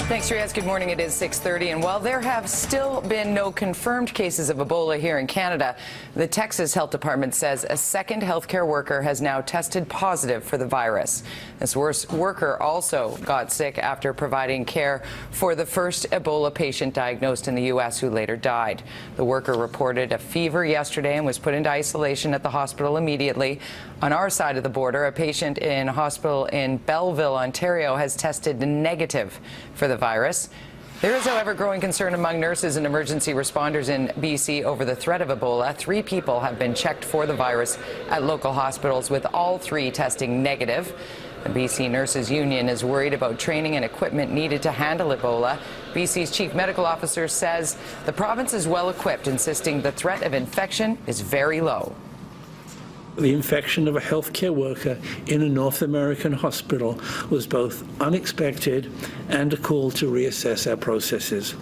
Thanks, Riaz. Good morning. It is 6:30. And while there have still been no confirmed cases of Ebola here in Canada, the Texas Health Department says a second healthcare worker has now tested positive for the virus. This worker also got sick after providing care for the first Ebola patient diagnosed in the U.S. who later died. The worker reported a fever yesterday and was put into isolation at the hospital immediately. On our side of the border, a patient in a hospital in Belleville, Ontario, has tested negative for the virus. There is, however, growing concern among nurses and emergency responders in BC over the threat of Ebola. 3 people have been checked for the virus at local hospitals, with all 3 testing negative. The BC Nurses Union is worried about training and equipment needed to handle Ebola. BC's chief medical officer says the province is well equipped, insisting the threat of infection is very low. The infection of a healthcare worker in a North American hospital was both unexpected and a call to reassess our processes.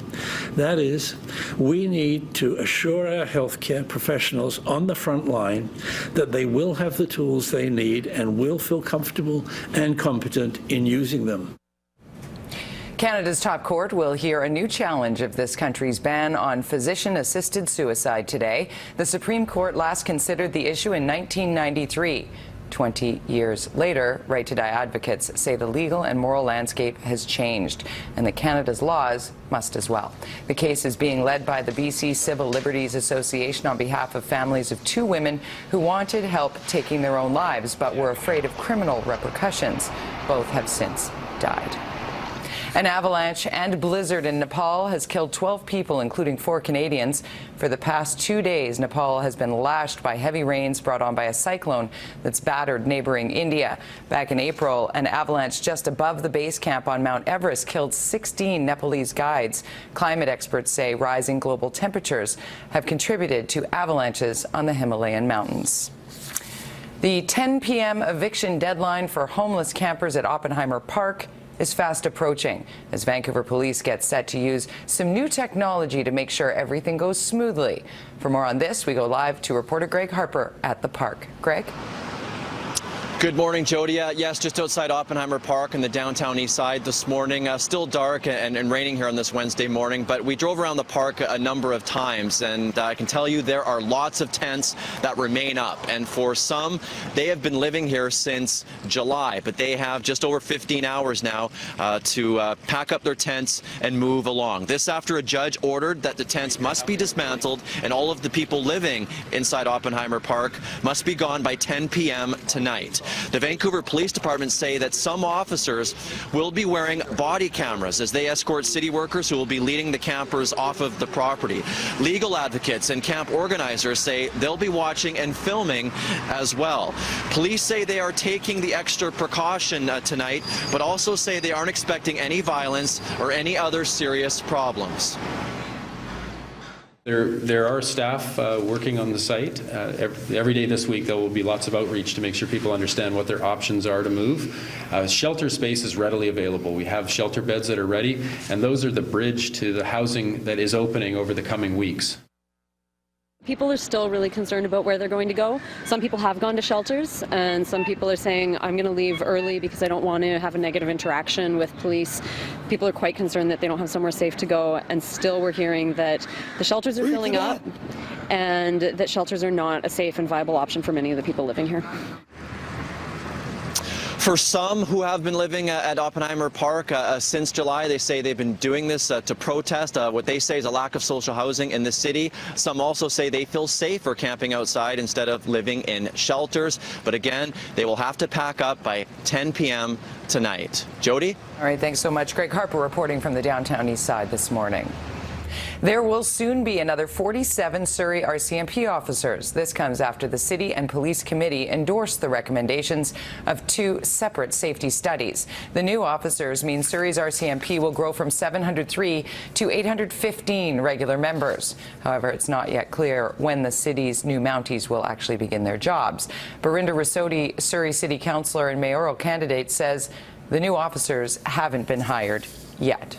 That is, we need to assure our healthcare professionals on the front line that they will have the tools they need and will feel comfortable and competent in using them. Canada's top court will hear a new challenge of this country's ban on physician-assisted suicide today. The Supreme Court last considered the issue in 1993. 20 years later, Right to Die advocates say the legal and moral landscape has changed, and that Canada's laws must as well. The case is being led by the BC Civil Liberties Association on behalf of families of 2 women who wanted help taking their own lives but were afraid of criminal repercussions. Both have since died. An avalanche and blizzard in Nepal has killed 12 people, including 4 Canadians. For the past 2 days, Nepal has been lashed by heavy rains brought on by a cyclone that's battered neighboring India. Back in April, an avalanche just above the base camp on Mount Everest killed 16 Nepalese guides. Climate experts say rising global temperatures have contributed to avalanches on the Himalayan mountains. The 10 p.m. eviction deadline for homeless campers at Oppenheimer Park is fast approaching as Vancouver police get set to use some new technology to make sure everything goes smoothly. For more on this, we go live to reporter Greg Harper at the park. Greg? Good morning, Jody. Yes, just outside Oppenheimer Park in the downtown east side this morning. Still dark and raining here on this Wednesday morning, but we drove around the park a number of times, and I can tell you there are lots of tents that remain up. And for some, they have been living here since July, but they have just over 15 hours now to pack up their tents and move along. This after a judge ordered that the tents must be dismantled and all of the people living inside Oppenheimer Park must be gone by 10 p.m. tonight. The Vancouver Police Department say that some officers will be wearing body cameras as they escort city workers who will be leading the campers off of the property. Legal advocates and camp organizers say they'll be watching and filming as well. Police say they are taking the extra precaution tonight, but also say they aren't expecting any violence or any other serious problems. There are staff working on the site. Every day this week there will be lots of outreach to make sure people understand what their options are to move. Shelter space is readily available. We have shelter beds that are ready, and those are the bridge to the housing that is opening over the coming weeks. People are still really concerned about where they're going to go. Some people have gone to shelters, and some people are saying, I'm going to leave early because I don't want to have a negative interaction with police. People are quite concerned that they don't have somewhere safe to go, and still we're hearing that the shelters are filling up and that shelters are not a safe and viable option for many of the people living here. For some who have been living at Oppenheimer Park since July, they say they've been doing this to protest what they say is a lack of social housing in the city. Some also say they feel safer camping outside instead of living in shelters. But again, they will have to pack up by 10 p.m. tonight. Jody? All right, thanks so much. Greg Harper reporting from the downtown east side this morning. There will soon be another 47 Surrey RCMP officers. This comes after the City and Police Committee endorsed the recommendations of 2 separate safety studies. The new officers mean Surrey's RCMP will grow from 703 to 815 regular members. However, it's not yet clear when the city's new Mounties will actually begin their jobs. Barinda Rasodi, Surrey City Councillor and mayoral candidate, says the new officers haven't been hired yet.